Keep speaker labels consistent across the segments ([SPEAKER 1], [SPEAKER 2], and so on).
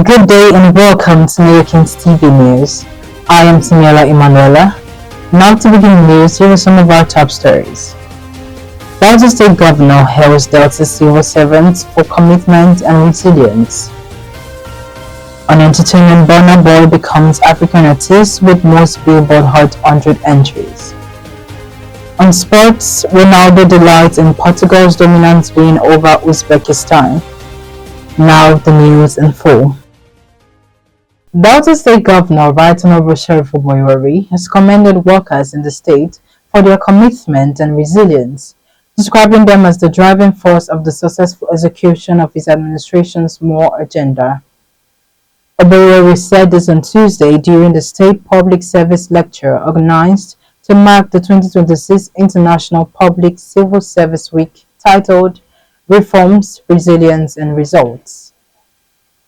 [SPEAKER 1] Good day and welcome to Americans TV News. I am Samuela Emanuela. Now to begin news, here are some of our top stories. Delta State Governor hails Delta civil servants for commitment and resilience. On entertainment, Burna Boy becomes African artist with most Billboard Hot 100 entries. On sports, Ronaldo delights in Portugal's dominance win over Uzbekistan. Now the news in full. Delta State Governor Right Honorable Sheriff Oborevwori has commended workers in the state for their commitment and resilience, describing them as the driving force of the successful execution of his administration's more agenda. Oborevwori said this on Tuesday during the State Public Service Lecture organized to mark the 2026 International Public Civil Service Week titled Reforms, Resilience and Results.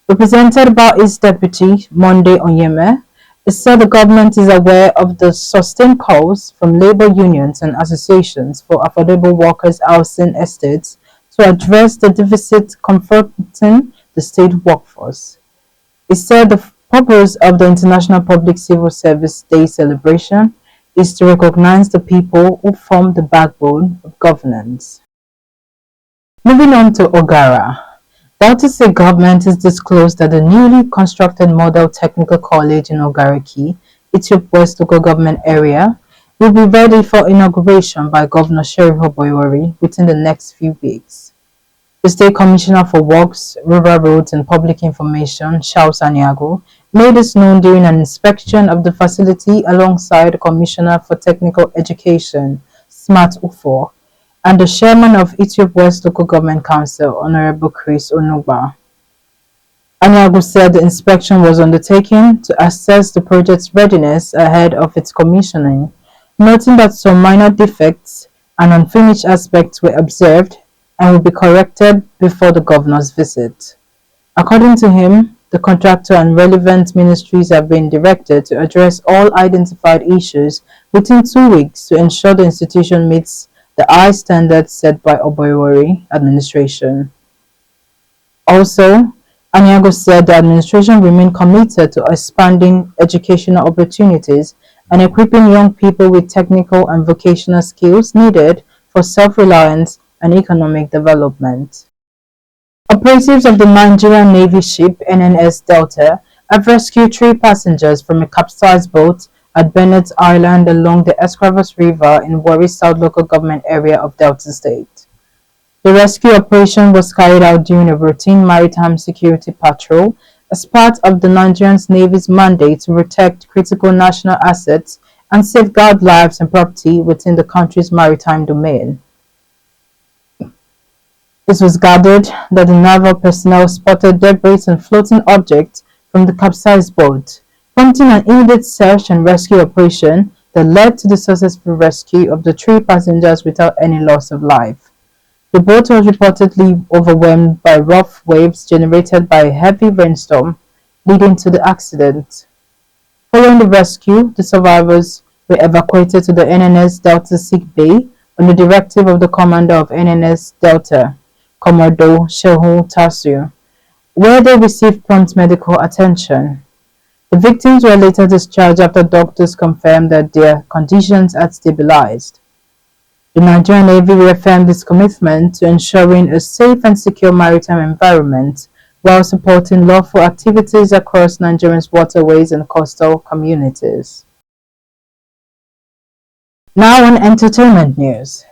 [SPEAKER 1] Represented by its deputy, Monday Onyeme, it said the government is aware of the sustained calls from labor unions and associations for affordable workers' housing estates to address the deficit confronting the state workforce. It said the purpose of the International Public Civil Service Day celebration is to recognize the people who form the backbone of governance. Moving on to Oghareki. Delta State government has disclosed that the newly constructed Model Technical College in Oghareki, Ethiope West local government area, will be ready for inauguration by Governor Sheriff Oborevwori within the next few weeks. The State Commissioner for Works, Rural Roads and Public Information, Charles Aniago, made this known during an inspection of the facility alongside the Commissioner for Technical Education, Smart Ufor, and the chairman of Ethiope West Local Government Council, Honorable Chris Onugba. Aniago said the inspection was undertaken to assess the project's readiness ahead of its commissioning, noting that some minor defects and unfinished aspects were observed and will be corrected before the governor's visit. According to him, the contractor and relevant ministries have been directed to address all identified issues within 2 weeks to ensure the institution meets the high standards set by Oborevwori administration. Also, Aniago said the administration remained committed to expanding educational opportunities and equipping young people with technical and vocational skills needed for self-reliance and economic development. Operatives of the Nigerian Navy ship NNS Delta have rescued 3 passengers from a capsized boat at Bennett Island along the Escravos River in Warri South local government area of Delta State. The rescue operation was carried out during a routine maritime security patrol as part of the Nigerian Navy's mandate to protect critical national assets and safeguard lives and property within the country's maritime domain. It was gathered that the naval personnel spotted debris and floating objects from the capsized boat, prompting an immediate search and rescue operation that led to the successful rescue of the 3 passengers without any loss of life. The boat was reportedly overwhelmed by rough waves generated by a heavy rainstorm, leading to the accident. Following the rescue, the survivors were evacuated to the NNS Delta sick bay on the directive of the commander of NNS Delta, Commodore Shehu Tasu, where they received prompt medical attention. The victims were later discharged after doctors confirmed that their conditions had stabilized. The Nigerian Navy reaffirmed its commitment to ensuring a safe and secure maritime environment while supporting lawful activities across Nigeria's waterways and coastal communities. Now on entertainment news.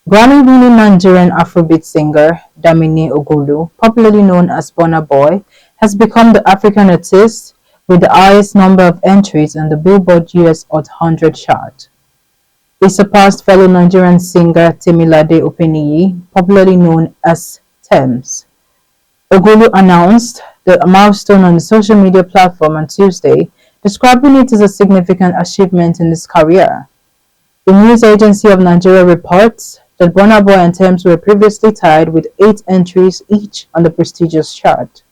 [SPEAKER 1] Grammy-winning Nigerian Afrobeat singer Damini Ogulu, popularly known as Burna Boy, has become the African artist with the highest number of entries on the Billboard US Hot 100 chart. He surpassed fellow Nigerian singer Temilade Openiyi, popularly known as Tems. Ogulu announced the milestone on the social media platform on Tuesday, describing it as a significant achievement in his career. The news agency of Nigeria reports that Burna Boy and Tems were previously tied with 8 entries each on the prestigious chart.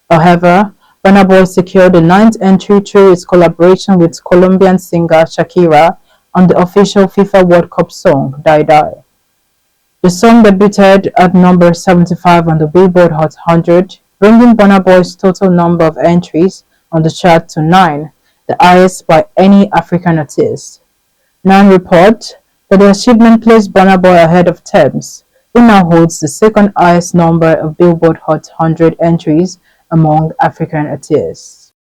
[SPEAKER 1] However, Burna Boy secured the 9th entry through its collaboration with Colombian singer Shakira on the official FIFA World Cup song Die The song debuted at number 75 on the Billboard Hot 100, bringing Burna Boy's total number of entries on the chart to 9, the highest by any African artist. Nine report that the achievement placed Burna Boy ahead of Tems, who now holds the second highest number of Billboard Hot 100 entries among African artists.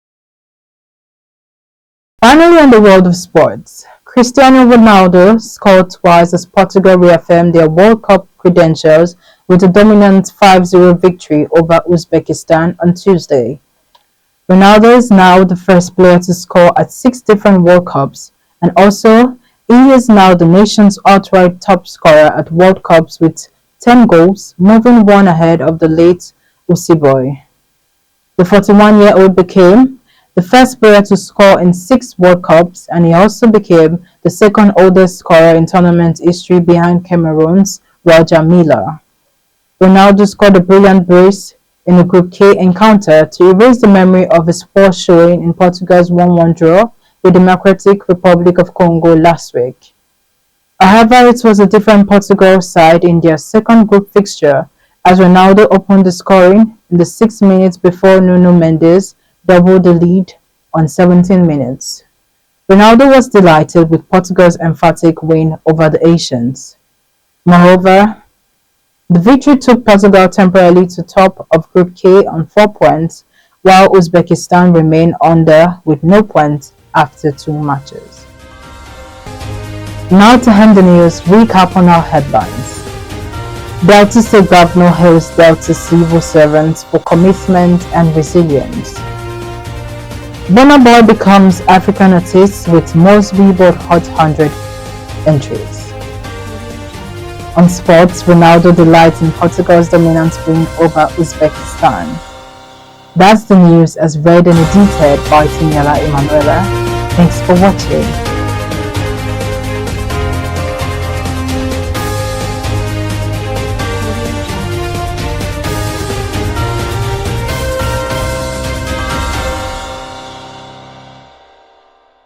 [SPEAKER 1] Finally, in the world of sports, Cristiano Ronaldo scored twice as Portugal reaffirmed their World Cup credentials with a dominant 5-0 victory over Uzbekistan on Tuesday. Ronaldo is now the first player to score at 6 different World Cups, and also he is now the nation's outright top scorer at World Cups with 10 goals, moving one ahead of the late Usiboy. The 41-year-old became the first player to score in 6 World Cups, and he also became the second oldest scorer in tournament history behind Cameroon's Roger Milla. Ronaldo scored a brilliant brace in a Group K encounter to erase the memory of his poor showing in Portugal's 1-1 draw with the Democratic Republic of Congo last week. However, it was a different Portugal side in their second group fixture as Ronaldo opened the scoring in the 6 minutes before Nuno Mendes doubled the lead on 17 minutes. Ronaldo was delighted with Portugal's emphatic win over the Asians. Moreover, the victory took Portugal temporarily to top of Group K on 4 points, while Uzbekistan remained under with no points after 2 matches. Now to end the news, recap on our headlines. Delta State Governor hails Delta civil servants for commitment and resilience. Burna Boy becomes African artist with most Billboard Hot 100 entries. On sports, Ronaldo delights in Portugal's dominant win over Uzbekistan. That's the news as read and edited by Tiniela Emanuela. Thanks for watching.